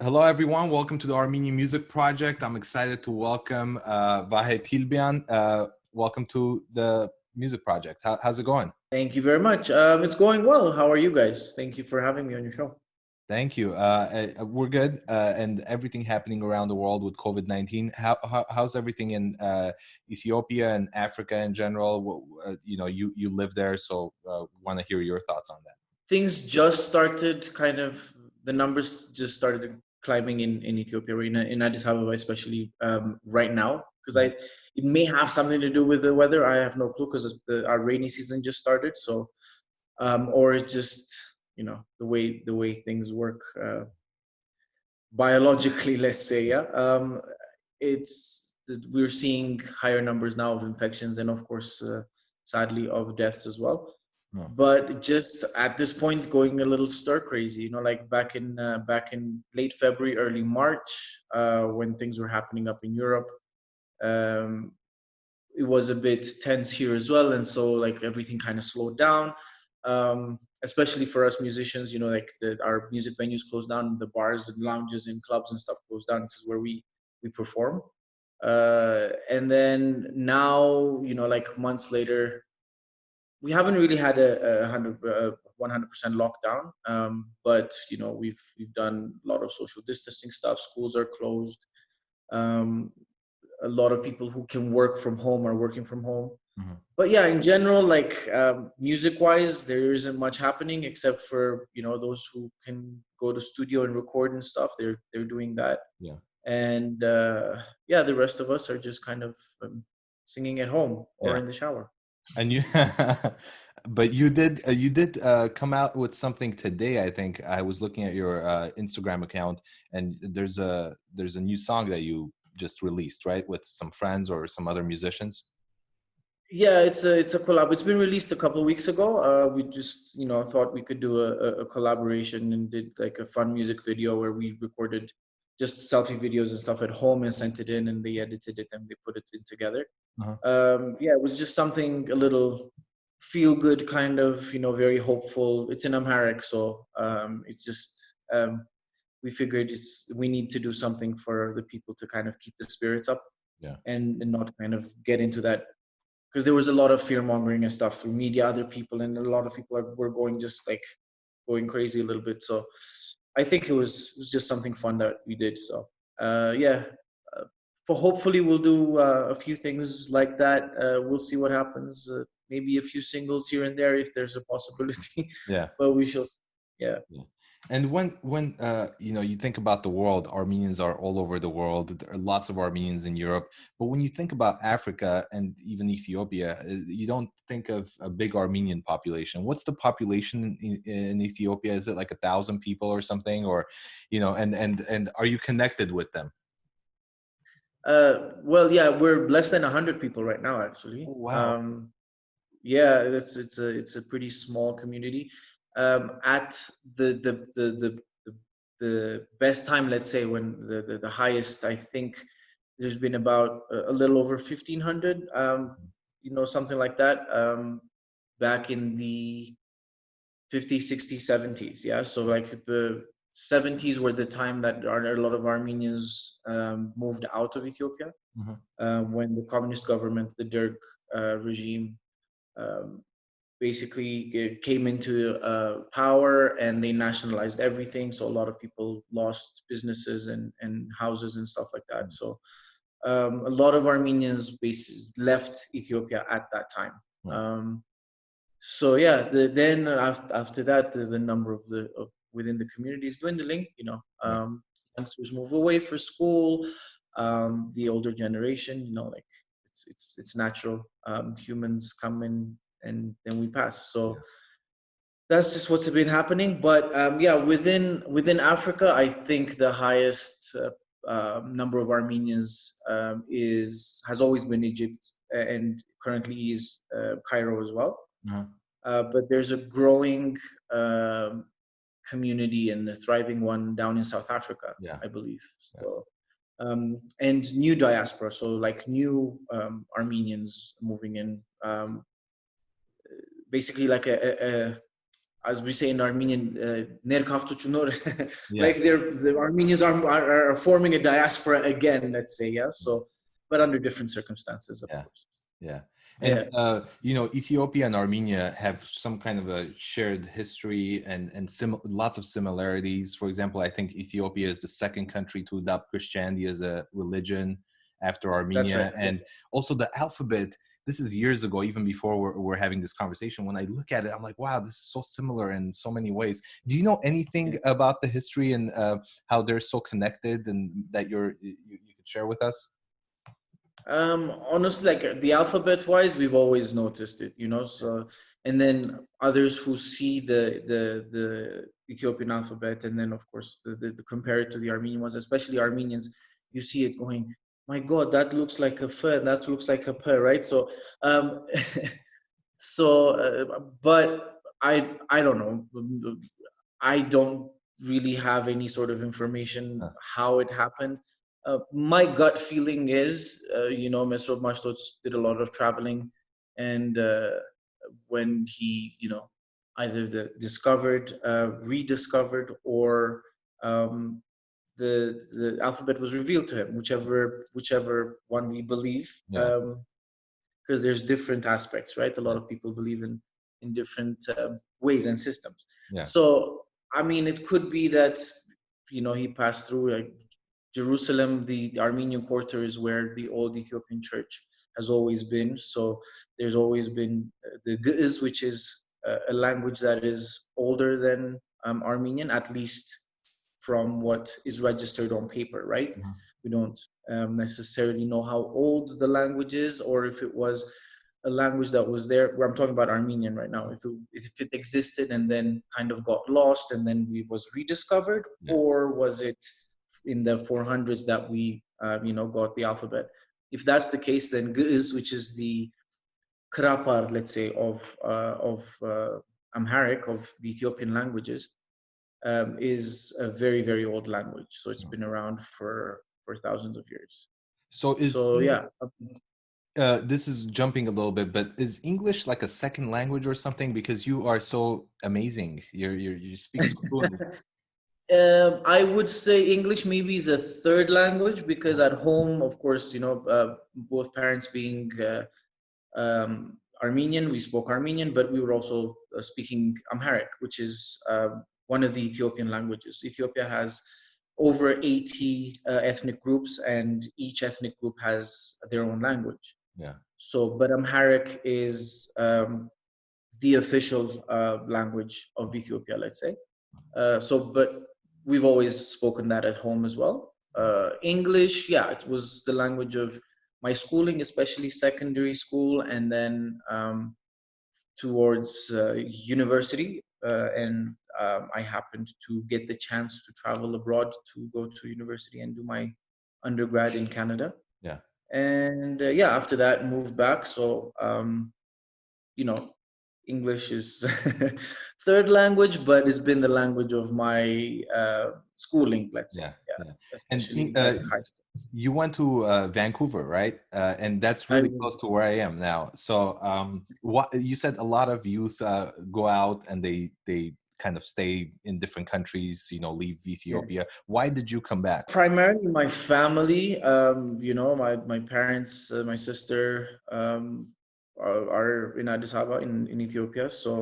Hello, everyone. Welcome to the Armenian Music Project. I'm excited to welcome Vahe Tilbian. Welcome to the Music Project. How's it going? Thank you very much. It's going well. How are you guys? Thank you for having me on your show. Thank you. We're good, and everything happening around the world with COVID-19. How's everything in Ethiopia and Africa in general? You live there, so want to hear your thoughts on that. Things just started the numbers just started climbing in Ethiopia, in Addis Ababa, especially right now, because it may have something to do with the weather. I have no clue because our rainy season just started. So, or it just, the way things work biologically, let's say, yeah. We're seeing higher numbers now of infections and, of course, sadly, of deaths as well. No. But just at this point, going a little stir crazy, like back in late February, early March, when things were happening up in Europe. It was a bit tense here as well, and so like everything kind of slowed down. Especially for us musicians, our music venues closed down, the bars and lounges and clubs and stuff closed down. This is where we perform. And then now, like months later, we haven't really had a 100% lockdown, but we've done a lot of social distancing stuff. Schools are closed. A lot of people who can work from home are working from home. Mm-hmm. But yeah, in general, like music-wise, there isn't much happening except for those who can go to studio and record and stuff. They're doing that. Yeah. And the rest of us are just kind of singing at home or in the shower. And but you did come out with something today. I think I was looking at your Instagram account, and there's a new song that you just released, right, with some friends or some other musicians. Yeah, it's a collab. It's been released a couple of weeks ago. We just thought we could do a collaboration and did like a fun music video where we recorded just selfie videos and stuff at home and sent it in, and they edited it and they put it in together. Uh-huh. It was just something a little feel good, kind of, very hopeful. It's in Amharic, so it's just we figured we need to do something for the people to kind of keep the spirits up. Yeah. And not kind of get into that, because there was a lot of fear mongering and stuff through media, other people, and a lot of people were going crazy a little bit. So I think it was just something fun that we did. So for hopefully we'll do a few things like that. We'll see what happens. Maybe a few singles here and there if there's a possibility. Yeah. But we shall. Yeah. And when you think about the world, Armenians are all over the world. There are lots of Armenians in Europe. But when you think about Africa and even Ethiopia, you don't think of a big Armenian population. What's the population in Ethiopia? Is it like 1,000 people or something? Or, and are you connected with them? Well, yeah, we're less than 100 people right now, actually. Oh, wow. Yeah, it's a pretty small community. At the best time, let's say, when the highest, I think there's been about a little over 1,500, something like that, back in the 50s, 60s, 70s. Yeah, so like the 70s were the time that a lot of Armenians moved out of Ethiopia. When the communist government, the Derg regime, basically came into power, and they nationalized everything. So a lot of people lost businesses and houses and stuff like that. So a lot of Armenians basically left Ethiopia at that time. So yeah, then after that, the number of within the community is dwindling. Youngsters move away for school. The older generation, like it's natural. Humans come in and then we pass. So that's just what's been happening. But within Africa, I think the highest number of Armenians has always been Egypt, and currently is Cairo as well. But there's a growing community and a thriving one down in South Africa, I believe. So, and new diaspora, so like new Armenians moving in, basically like as we say in Armenian, ներքախտություններ, Yeah, like the Armenians are forming a diaspora again, let's say, yeah. So, but under different circumstances, of yeah, course. yeah. And Yeah, you know, Ethiopia and Armenia have some kind of a shared history and lots of similarities. For example, I think Ethiopia is the second country to adopt Christianity as a religion after that's right. Armenia, and also the alphabet. This is years ago, even before we're having this conversation. When I look at it, I'm like, wow, this is so similar in so many ways. Do you know Yeah. anything about the history and how they're so connected, and that you could share with us? Honestly, like the alphabet wise, we've always noticed it, you know. So, and then others who see the Ethiopian alphabet, and then of course the compare it to the Armenian ones, especially Armenians, you see it going, my God, that looks like a f, and that looks like a p, right? So, um, but I don't know. I don't really have any sort of information Huh. how it happened. My gut feeling is, you know, Mr. Mashtots did a lot of traveling, and when he, you know, either discovered, rediscovered, or um, the alphabet was revealed to him, whichever one we believe. Yeah, Because there's different aspects, right? A lot of people believe in different ways and systems. yeah, So I mean, it could be that, you know, he passed through like Jerusalem. The Armenian quarter is where the old Ethiopian church has always been. So there's always been the Ge'ez, which is a language that is older than Armenian, at least from what is registered on paper, right? mhm, We don't necessarily know how old the language is, or if it was a language that was there. Where I'm talking about Armenian right now. If it existed and then kind of got lost and then we was rediscovered, yeah, or was it in the 400s that we you know, got the alphabet? If that's the case, then Ge'ez, which is the Krapar, let's say, of Amharic, of the Ethiopian languages, is a very, very old language. So it's yeah. been around for thousands of years. So is So yeah, this is jumping a little bit, but is English like a second language or something? Because you are so amazing. You speak so fluently. I would say English maybe is a third language, because at home, of course, you know, both parents being Armenian, we spoke Armenian, but we were also speaking Amharic, which is one of the Ethiopian languages. Ethiopia has over 80 ethnic groups, and each ethnic group has their own language. Yeah, So, but Amharic is the official language of Ethiopia, let's say. But we've always spoken that at home as well. English, yeah, it was the language of my schooling, especially secondary school, and then towards university. And I happened to get the chance to travel abroad to go to university and do my undergrad in Canada. yeah. And yeah, after that, moved back. So you know, English is third language, but it's been the language of my schooling, let's say. Yeah, Yeah, yeah. And especially like high school. you went to Vancouver, right? And that's I really was, close to where I am now. So, what you said, a lot of youth go out and they kind of stay in different countries. You know, leave yeah. Ethiopia. Why did you come back? Primarily my family, you know, my parents, my sister are in Addis Ababa in Ethiopia. So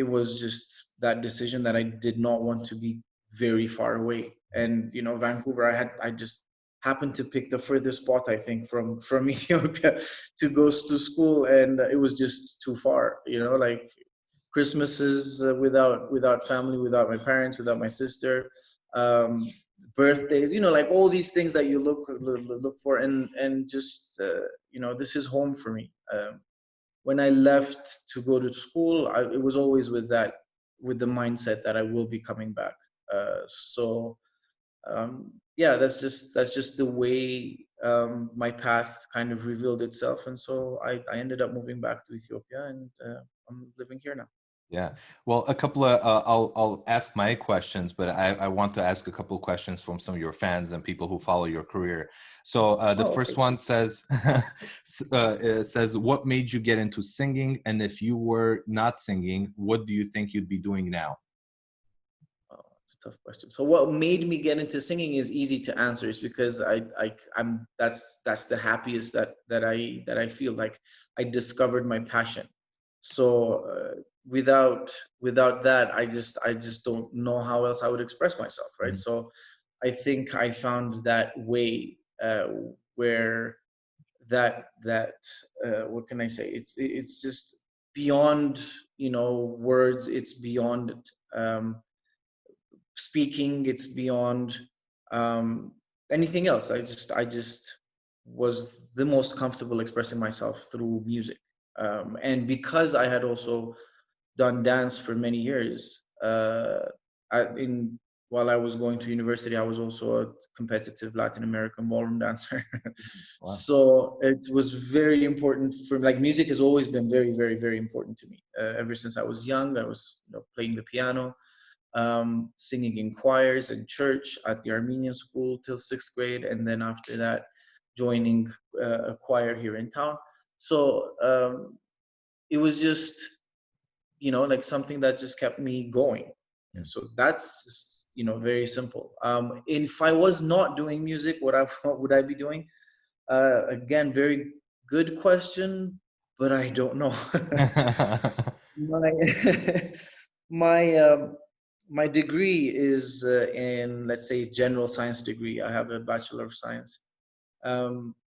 it was just that decision that I did not want to be very far away. And you know, Vancouver, I just happened to pick the furthest spot, I think, from Ethiopia to go to school, and it was just too far. You know, like Christmases without family, without my parents, without my sister, um, birthdays, you know, like all these things that you look for, and just you know, this is home for me. When I left to go to school, it was always with the mindset that I will be coming back. So yeah, that's just the way my path kind of revealed itself, and so I ended up moving back to Ethiopia, and I'm living here now. Yeah. Well, a couple of I'll ask my questions, but I want to ask a couple of questions from some of your fans and people who follow your career. So the Oh, okay. first one says it says, what made you get into singing, and if you were not singing, what do you think you'd be doing now? Oh, it's a tough question. So what made me get into singing is easy to answer. It's because I'm that's the happiest that I feel like I discovered my passion. So without that, I just don't know how else I would express myself, right? Mhm. So I think I found that way where that what can I say? It's just beyond words. It's beyond um, speaking. It's beyond um, anything else. I just was the most comfortable expressing myself through music, and because I had also done dance for many years. In While I was going to university, I was also a competitive Latin American ballroom dancer. Wow. So it was very important for like music has always been very, very, very important to me. Ever since I was young, I was playing the piano, singing in choirs in church at the Armenian school till sixth grade, and then after that, joining a choir here in town. So it was just like something that just kept me going. And so that's very simple. If I was not doing music, what would I be doing? Again, very good question, but I don't know. my my my degree is in, let's say, general science degree. I have a bachelor of science.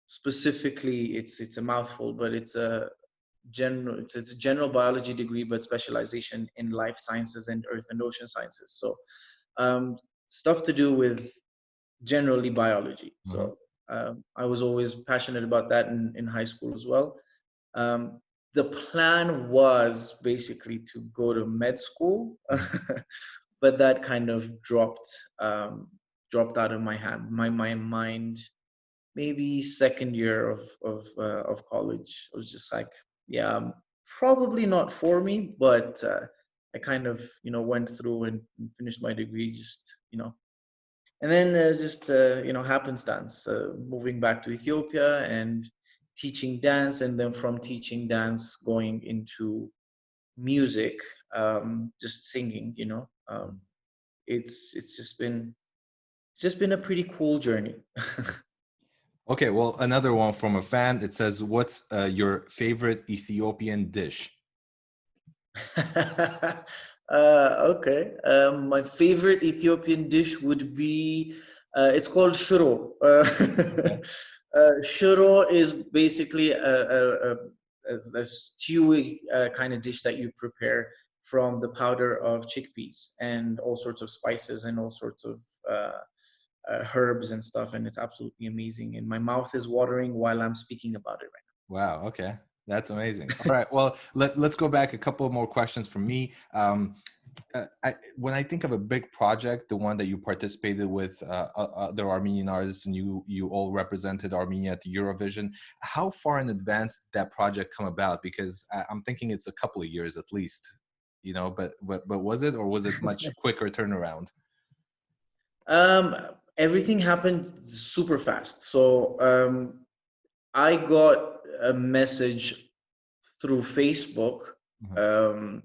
Specifically, it's a mouthful, but it's a general biology degree, but specialization in life sciences and earth and ocean sciences. So um, stuff to do with generally biology. Mhm. So I was always passionate about that in high school as well. Um, the plan was basically to go to med school, Mhm. but that kind of dropped out of my hand. My mind, maybe second year of college, I was just like, yeah, probably not for me. But I kind of went through and finished my degree, just and then just happenstance, moving back to Ethiopia and teaching dance, and then from teaching dance going into music, just singing. It's just been a pretty cool journey. Okay, well, another one from a fan. It says, what's your favorite Ethiopian dish? Okay. My favorite Ethiopian dish would be, it's called shuro. Okay. Shuro is basically a stewy kind of dish that you prepare from the powder of chickpeas and all sorts of spices and all sorts of herbs and stuff. And it's absolutely amazing. And my mouth is watering while I'm speaking about it right Wow. Okay. That's amazing. All right. Well, let's go back a couple more questions from me. When I think of a big project, the one that you participated with other Armenian artists, and you all represented Armenia at the Eurovision, how far in advance did that project come about? Because I'm thinking it's a couple of years at least, but was it, or was it much quicker turnaround? Everything happened super fast. So I got a message through Facebook, Mhm. um,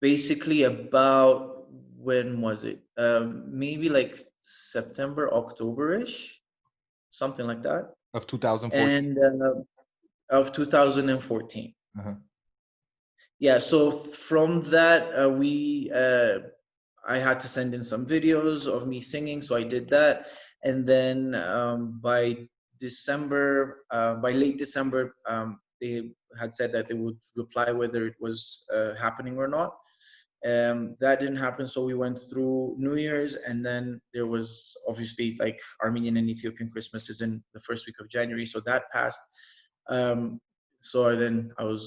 basically about, when was it? Maybe like September, October-ish, something like that, Of 2014. and of 2014. Uh-huh. Yeah. So from that, I had to send in some videos of me singing, so I did that, and then by late December, they had said that they would reply whether it was happening or not. That didn't happen, so we went through New Year's, and then there was obviously like Armenian and Ethiopian Christmas is in the first week of January, so that passed. Um, so then I was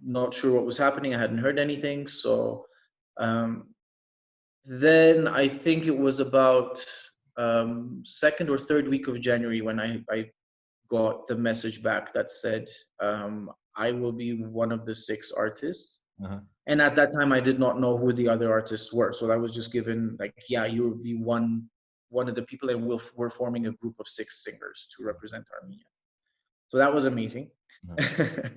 not sure what was happening. I hadn't heard anything, so um, then I think it was about second or third week of January when I got the message back that said I will be one of the six artists. Uh-huh. And at that time, I did not know who the other artists were. So I was just given like, yeah, you will be one of the people, and we're forming a group of 6 singers to represent Armenia. So that was amazing. Uh-huh.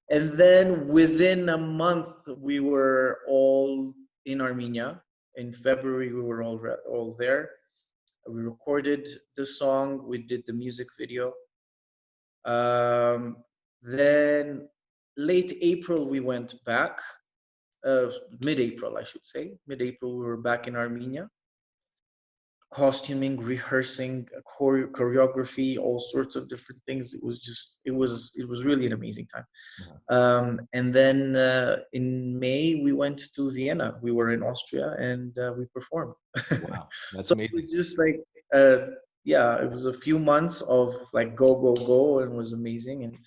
And then within a month, we were all in Armenia. In February, we were all there. We recorded the song. We did the music video. Then late April, we went back. Mid-April, I should say. Mid-April, we were back in Armenia. Costuming, rehearsing, choreography, all sorts of different things. It was really an amazing time. And then in May, we went to Vienna. We were in Austria, and we performed. Wow, that's So it amazing. was just like, yeah, it was a few months of like go, go, go, and it was amazing. And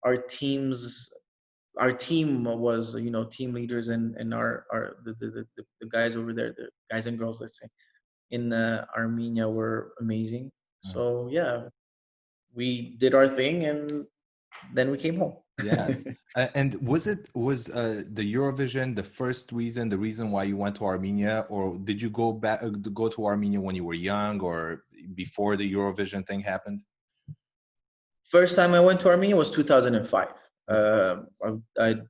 our team was, team leaders, and the guys over there, the guys and girls, let's say, in Armenia were amazing. Uh-huh. So yeah, we did our thing, and then we came home. Yeah. And was the Eurovision the first reason, the reason why you went to Armenia, or did you go to Armenia when you were young or before the Eurovision thing happened? First time I went to Armenia was 2005. I'd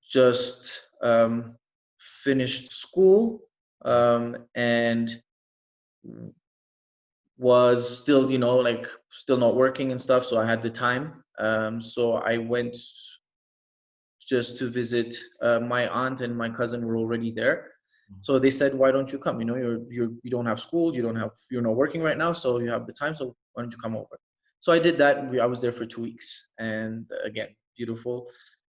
just finished school, and was still, like still not working and stuff. So I had the time. So I went just to visit. My aunt and my cousin were already there. So they said, why don't you come? You don't have school, you're not working right now, so you have the time. So why don't you come over? So I did that. I was there for 2 weeks, and again, beautiful.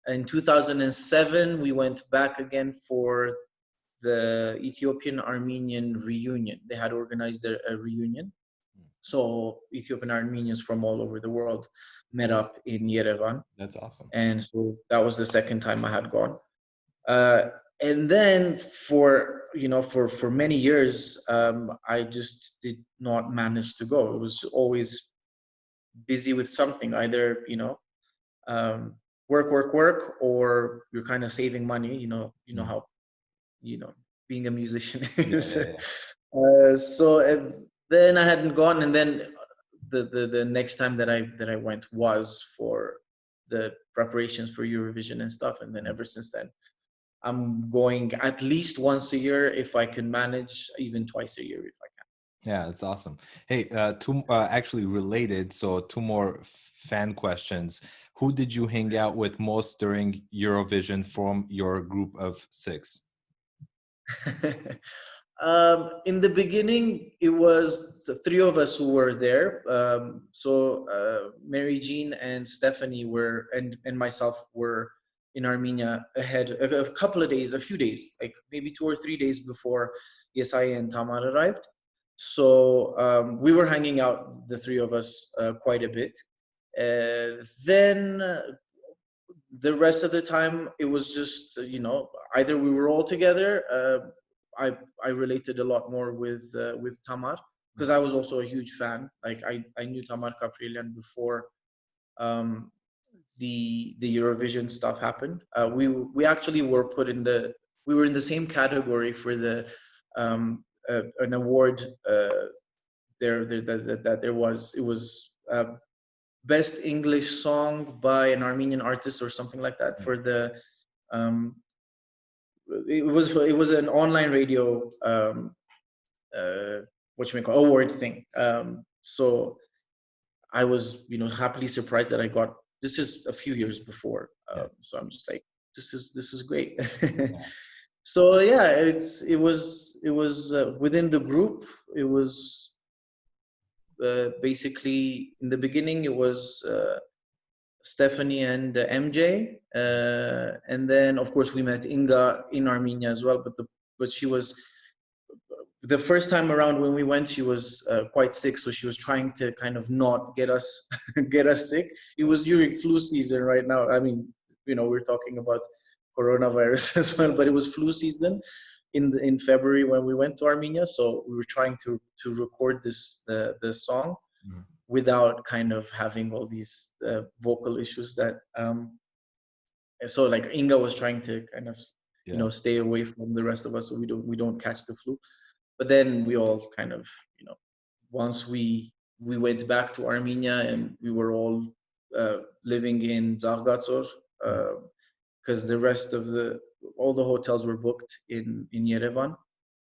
In 2007, we went back again for the Ethiopian-Armenian reunion. They had organized a reunion. So Ethiopian-Armenians from all over the world met up in Yerevan. That's awesome. And so that was the second time I had gone. And then for many years, I just did not manage to go. It was always busy with something, either work, or you're kind of saving money. How being a musician is. So then I hadn't gone, and then the next time that I went was for the preparations for Eurovision and stuff, and then ever since then, I'm going at least once a year if I can manage, even twice a year if I can. Yeah, that's awesome. Hey, two actually related. So 2 more fan questions. Who did you hang out with most during Eurovision from your group of 6? In the beginning, it was the 3 of us who were there. So Mary Jean and Stephanie and myself were in Armenia ahead a couple of days, a few days, like maybe 2 or 3 days before Yesai and Tamar arrived. So we were hanging out, the 3 of us, quite a bit. Then the rest of the time, it was just, either we were all together. I related a lot more with Tamar, because I was also a huge fan. Like I knew Tamar Kaprielian before the Eurovision stuff happened. We actually were we were in the same category for the an award that there was. It was best English song by an Armenian artist or something like that for the it was an online radio award thing. So I was happily surprised that I got. This is a few years before, so I'm just like, this is great. So yeah, it was within the group. It was basically, in the beginning it was Stephanie and MJ, and then of course we met Inga in Armenia as well. But she was, the first time around when we went, she was quite sick, so she was trying to kind of not get us sick. It was during flu season right now. I mean, we're talking about coronavirus as well, but it was flu season in February when we went to Armenia. So we were trying to record the song without kind of having all these vocal issues that so like Inga was trying to kind of, Yeah. stay away from the rest of us so we don't catch the flu. But then we all kind of, once we went back to Armenia and we were all living in Zargatsor, because the rest of all the hotels were booked in Yerevan,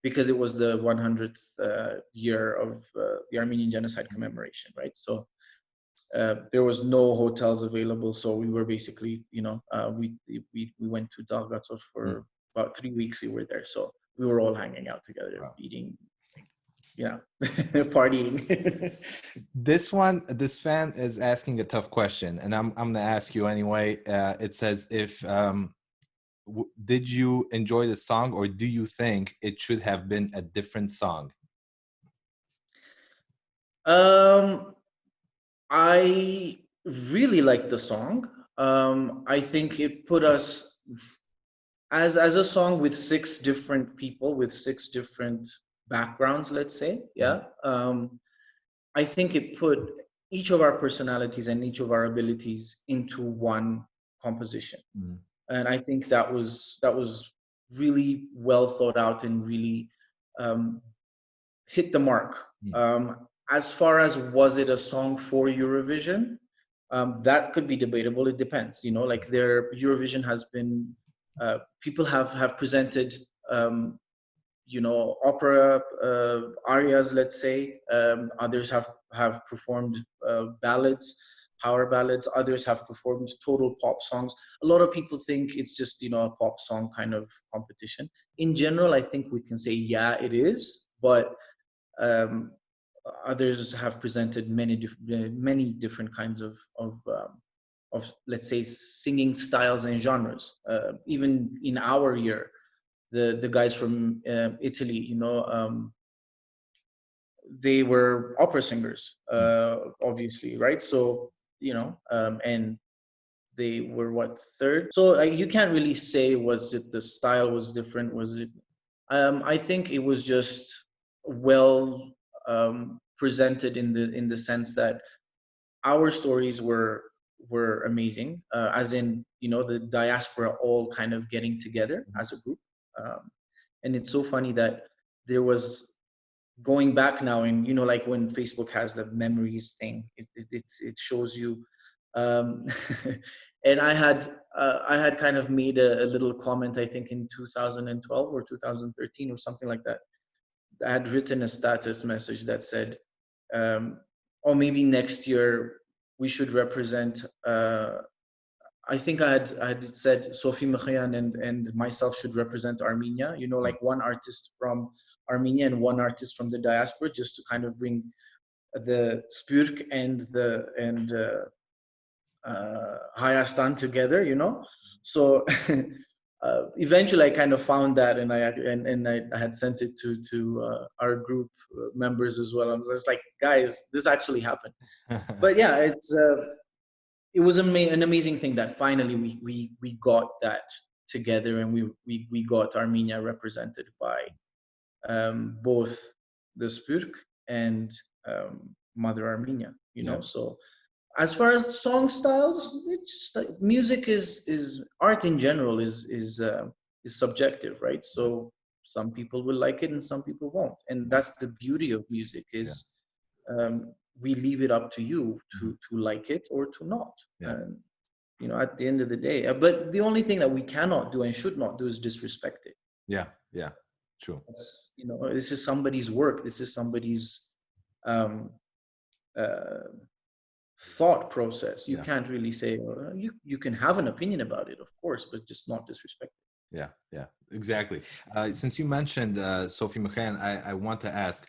because it was the 100th year of the Armenian genocide commemoration, right? So there was no hotels available, so we were basically, we went to Dalgatsor for about 3 weeks. We were there, so we were all hanging out together, Wow. eating, partying. This fan is asking a tough question, and I'm gonna ask you anyway. It says, if did you enjoy the song, or do you think it should have been a different song? I really liked the song. I think it put us as a song with 6 different people with 6 different backgrounds, let's say. Yeah. I think it put each of our personalities and each of our abilities into one composition. And I think that was really well thought out and really hit the mark. As far as, was it a song for Eurovision? That could be debatable. It depends. Like Eurovision has been, people have presented, opera arias, let's say. Others have performed ballads, power ballads. Others have performed total pop songs. A lot of people think it's just, a pop song kind of competition. In general, I think we can say, yeah, it is, but others have presented many different kinds of let's say singing styles and genres. Even in our year, the guys from Italy, they were opera singers, obviously, right? So and they were what, third? So you can't really say, was it the style was different? Was it? I think it was just well presented in the sense that our stories were amazing, as in, the diaspora all kind of getting together as a group. And it's so funny that there was, going back now, and like when Facebook has the memories thing, it shows you. And I had kind of made a little comment, I think in 2012 or 2013 or something like that. I had written a status message that said, or maybe next year we should represent. I think I had said Sophie Mekhian and myself should represent Armenia. Like one artist from Armenia and one artist from the diaspora, just to kind of bring the Spurk and Hayastan together. So. Eventually, I kind of found that, and I had sent it to our group members as well. I was like, guys, this actually happened. But yeah, it was an amazing thing that finally we got that together, and we got Armenia represented by both the Spurk and Mother Armenia. So. As far as song styles, it's just like music is art in general is subjective, right? So some people will like it and some people won't, and that's the beauty of music is we leave it up to you to like it or to not. And at the end of the day, but the only thing that we cannot do and should not do is disrespect it. Yeah, true. That's, this is somebody's work. This is somebody's thought process. You can't really say, you can have an opinion about it, of course, but just not disrespect it. Yeah, exactly. Since you mentioned Sophie Mekhian, I want to ask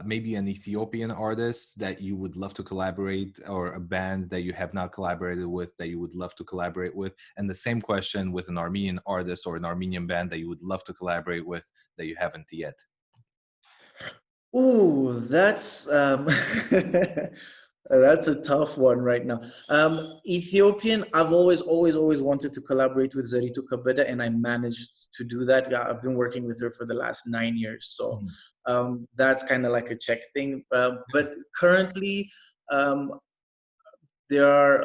maybe an Ethiopian artist that you would love to collaborate, or a band that you have not collaborated with that you would love to collaborate with, and the same question with an Armenian artist or an Armenian band that you would love to collaborate with that you haven't yet. Ooh, that's that's a tough one right now. Ethiopian, I've always wanted to collaborate with Zaritu Kabeda, and I managed to do that. Yeah, I've been working with her for the last 9 years, so that's kind of like a check thing. But currently, there are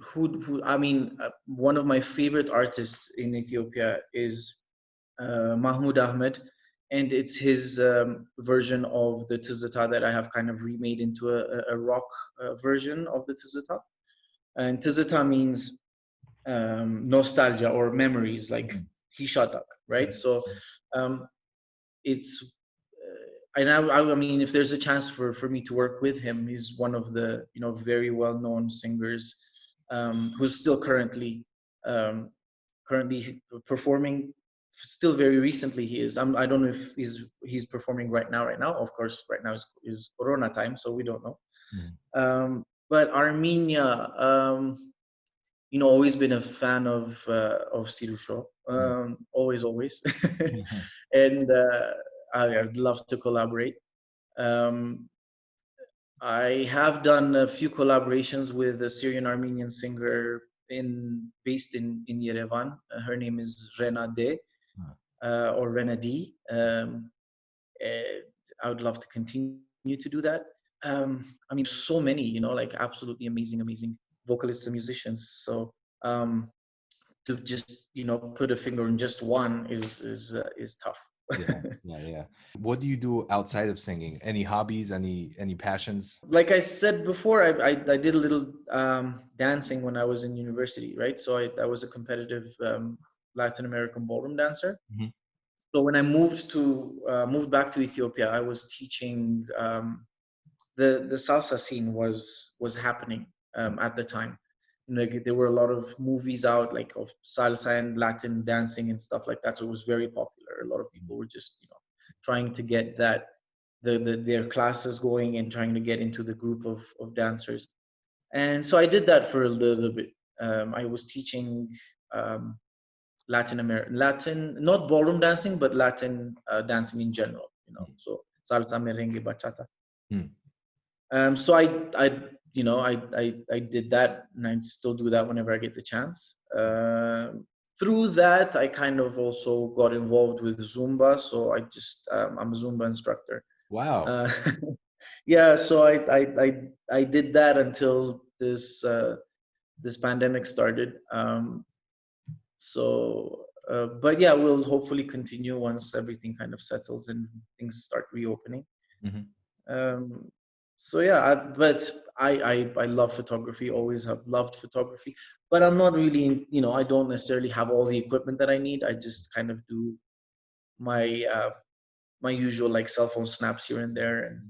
who I mean, one of my favorite artists in Ethiopia is Mahmoud Ahmed, and it's his version of the Tizita that I have kind of remade into a rock version of the Tizita. And Tizita means nostalgia or memories, like Hishatak, right? So um, it's I mean, if there's a chance for me to work with him, he's one of the very well known singers who's still um, currently performing. Still very recently he is. I don't know if he's performing right now. Right now, of course, right now is Corona time, so we don't know. But Armenia, always been a fan of Sirusho. Always, and I'd love to collaborate. Um, I have done a few collaborations with a Syrian Armenian singer based in Yerevan. Her name is Rena De or Rena D. I would love to continue to do that. I mean, so many, like absolutely amazing vocalists and musicians. So to just put a finger on just one is tough. Yeah. What do you do outside of singing? Any hobbies? Any passions? Like I said before, I did a little dancing when I was in university, right? So I was a competitive Latin American ballroom dancer. So when I moved back to Ethiopia, I was teaching. The salsa scene was happening at the time. Like there were a lot of movies out, like of salsa and Latin dancing and stuff like that. So it was very popular. A lot of people were just trying to get their classes going and trying to get into the group of dancers. And so I did that for a little bit. I was teaching Latin, not ballroom dancing, but Latin dancing in general. So salsa, merengue, bachata. So I did that, and I still do that whenever I get the chance. Through that, I kind of also got involved with Zumba. So I'm a Zumba instructor. Wow. Yeah. So I did that until this pandemic started. But yeah, we'll hopefully continue once everything kind of settles and things start reopening. So yeah, but I love photography. Always have loved photography, but I'm not really, I don't necessarily have all the equipment that I need. I just kind of do my my usual like cell phone snaps here and there,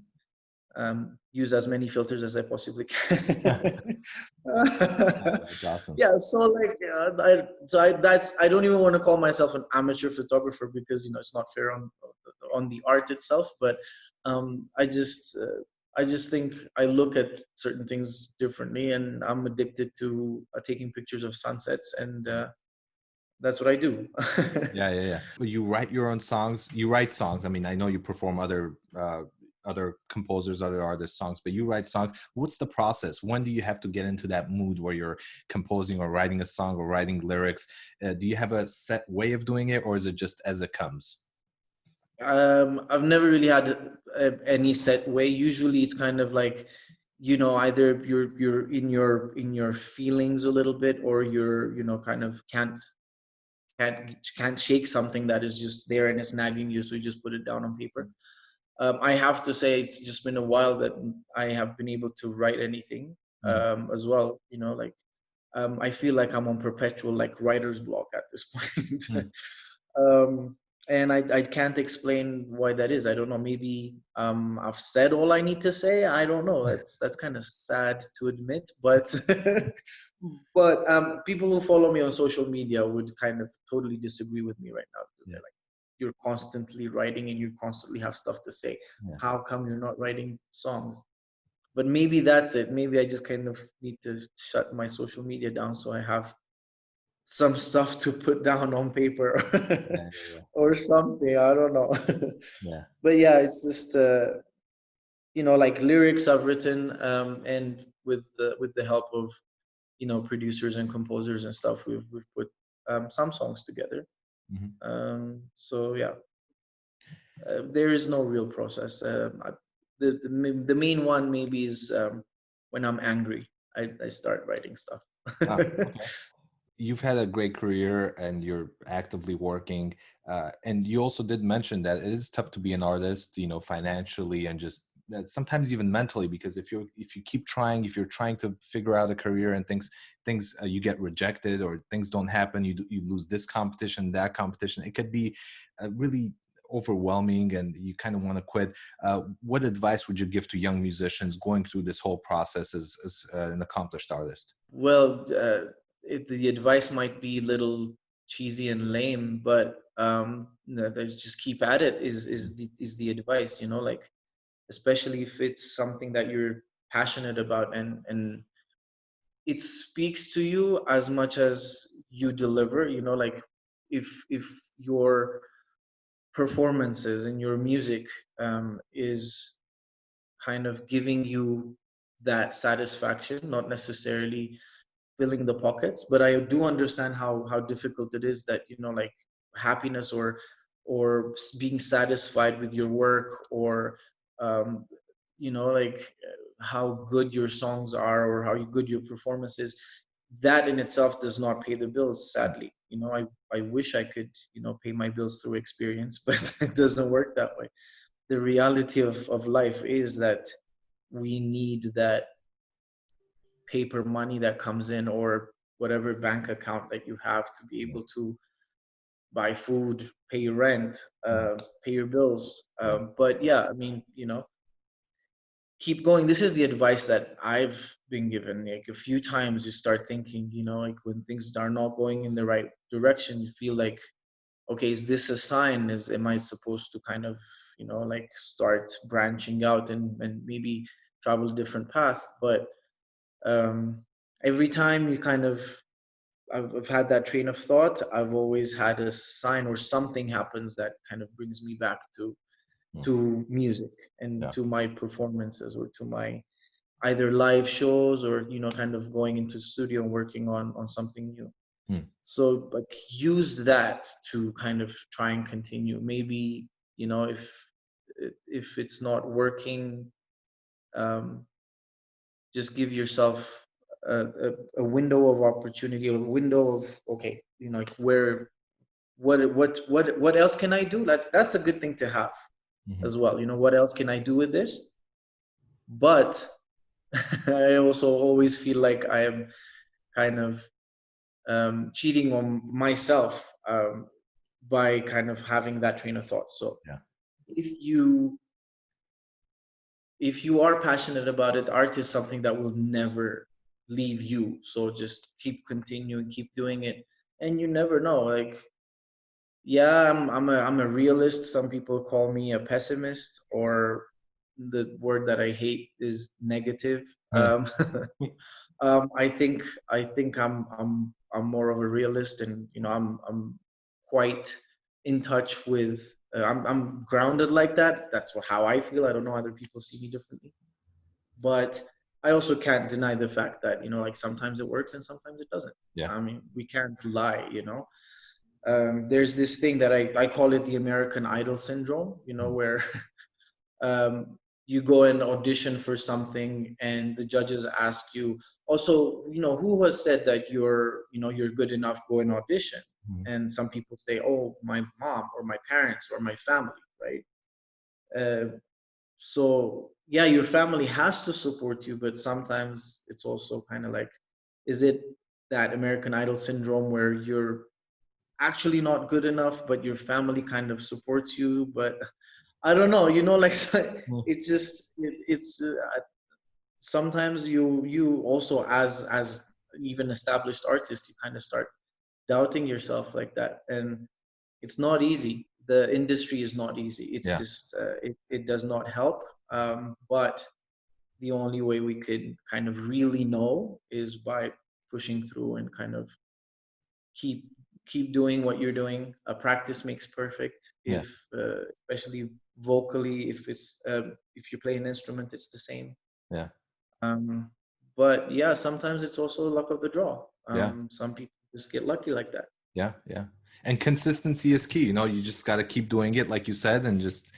and use as many filters as I possibly can. That's awesome. Yeah, so like I don't even want to call myself an amateur photographer because it's not fair on the art itself, but I just think I look at certain things differently, and I'm addicted to taking pictures of sunsets, and that's what I do. Yeah. You write your own songs. You write songs. I mean, I know you perform other composers, other artists' songs, but you write songs. What's the process? When do you have to get into that mood where you're composing or writing a song or writing lyrics? Do you have a set way of doing it, or is it just as it comes? I've never really had any set way. Usually, it's kind of like, either you're in your feelings a little bit, or you're kind of can't shake something that is just there and it's nagging you, so you just put it down on paper. I have to say it's just been a while that I have been able to write anything as well. I feel like I'm on perpetual like writer's block at this point. And I can't explain why that is. I don't know. Maybe I've said all I need to say. I don't know. That's kind of sad to admit, but but people who follow me on social media would kind of totally disagree with me right now. They're like, you're constantly writing and you constantly have stuff to say. How come you're not writing songs? But maybe that's it. Maybe I just kind of need to shut my social media down so I have some stuff to put down on paper or something. I don't know. But yeah, it's just like lyrics I've written, and with the help of producers and composers and stuff, we've put some songs together. So yeah, there is no real process. The main one maybe is when I'm angry, I start writing stuff. Okay. You've had a great career and you're actively working. And you also did mention that it is tough to be an artist, you know, financially and just sometimes even mentally, because if you keep trying, if you're trying to figure out a career and things you get rejected or things don't happen, you lose this competition, that competition. It could be really overwhelming and you kind of want to quit. What advice would you give to young musicians going through this whole process as an accomplished artist? Well, the advice might be a little cheesy and lame, but no, there's just keep at it is the advice, you know, like especially if it's something that you're passionate about and it speaks to you as much as you deliver, you know, like if your performances and your music is kind of giving you that satisfaction, not necessarily filling the pockets, but I do understand how difficult it is that, you know, like happiness or being satisfied with your work or um you know, like how good your songs are or how good your performance is, that in itself does not pay the bills, sadly. You know, I wish I could, you know, pay my bills through experience, but it doesn't work that way. The reality of life is that we need that paper money that comes in or whatever bank account that you have to be Yeah. able to buy food, pay your rent, Mhm. pay your bills. Yeah. But yeah, I mean, you know, keep going. This is the advice that I've been given. Like a few times you start thinking, you know, like when things are not going in the right direction, you feel like, okay, is this a sign? Am I supposed to kind of, you know, like start branching out and maybe travel a different path? But um, every time you kind of I've had that train of thought, I've always had a sign or something happens that kind of brings me back Mm. to music and Yeah. to my performances or to my either live shows or, you know, kind of going into studio and working on something new. Mm. So like use that to kind of try and continue. Maybe, you know, if it's not working, um, just give yourself a window of opportunity, a window of, okay, you know, like where what else can I do? That's a good thing to have Mhm. as well. You know, what else can I do with this? But I also always feel like I am kind of cheating on myself by kind of having that train of thought. So Yeah. if you if you are passionate about it, art is something that will never leave you. So just keep continuing, keep doing it, and you never know. Like, yeah, I'm a realist. Some people call me a pessimist, or the word that I hate is negative. Mm. I think I'm more of a realist, and you know I'm quite in touch with. I'm grounded like that. That's how I feel. I don't know, other people see me differently, but I also can't deny the fact that, you know, like sometimes it works and sometimes it doesn't. Yeah. I mean, we can't lie, you know. There's this thing that I call it the American Idol syndrome, you know, Mm. where you go and audition for something and the judges ask you, also, you know, who has said that you're, you know, you're good enough, go and audition. Mm. And some people say, oh, my mom or my parents or my family, right? So yeah, your family has to support you, but sometimes it's also kind of like, is it that American Idol syndrome where you're actually not good enough, but your family kind of supports you? But I don't know, you know, like Mm. it's just it's sometimes you also as even established artist, you kind of start doubting yourself like that, and it's not easy. The industry is not easy. It's Yeah. just it does not help. But the only way we could kind of really know is by pushing through and kind of keep keep doing what you're doing. Practice makes perfect. Yeah. If especially vocally, if you play an instrument, it's the same. Yeah. Um, but yeah, sometimes it's also the luck of the draw. Yeah. Some people just get lucky like that. Yeah. Yeah. And consistency is key. You know, you just got to keep doing it, like you said, and just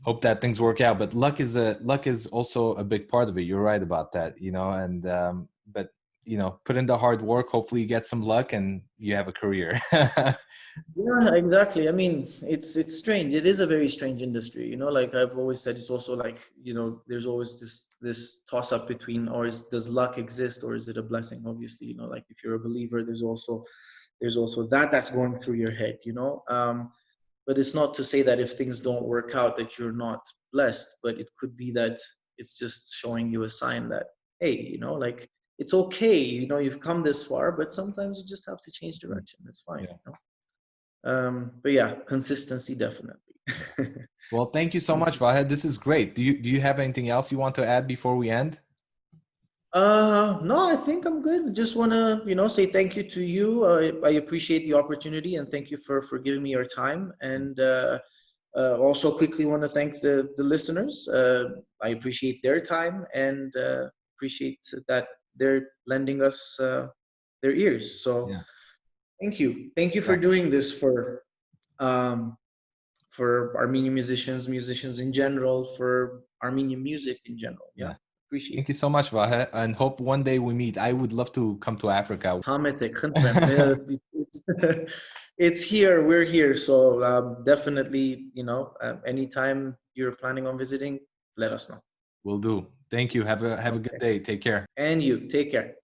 hope that things work out. But luck is also a big part of it. You're right about that. You know, and but put in the hard work. Hopefully you get some luck and you have a career. Yeah, exactly. I mean, it's strange. It is a very strange industry, like I've always said. It's also like, there's always this toss up between, does luck exist or is it a blessing? Obviously, like if you're a believer, there's also that's going through your head. But it's not to say that if things don't work out that you're not blessed, but it could be that it's just showing you a sign that, hey, like it's okay, you've come this far, but sometimes you just have to change direction. It's fine. Yeah. But yeah, consistency definitely. Well, thank you so much, Vahed. This is great. Do you have anything else you want to add before we end? No, I think I'm good. Just want to, say thank you to you. I appreciate the opportunity and thank you for giving me your time. And also quickly want to thank the listeners. I appreciate their time and appreciate that they're lending us their ears. So Yeah. thank you. Thank you for Exactly. doing this um, for Armenian musicians in general, for Armenian music in general. Yeah, Yeah. appreciate Thank you so much, Vahe, and hope one day we meet. I would love to come to Africa. It's, it's here, we're here. So definitely, anytime you're planning on visiting, let us know. Will do. Thank you. Have a good Okay. day. Take care. And you, take care.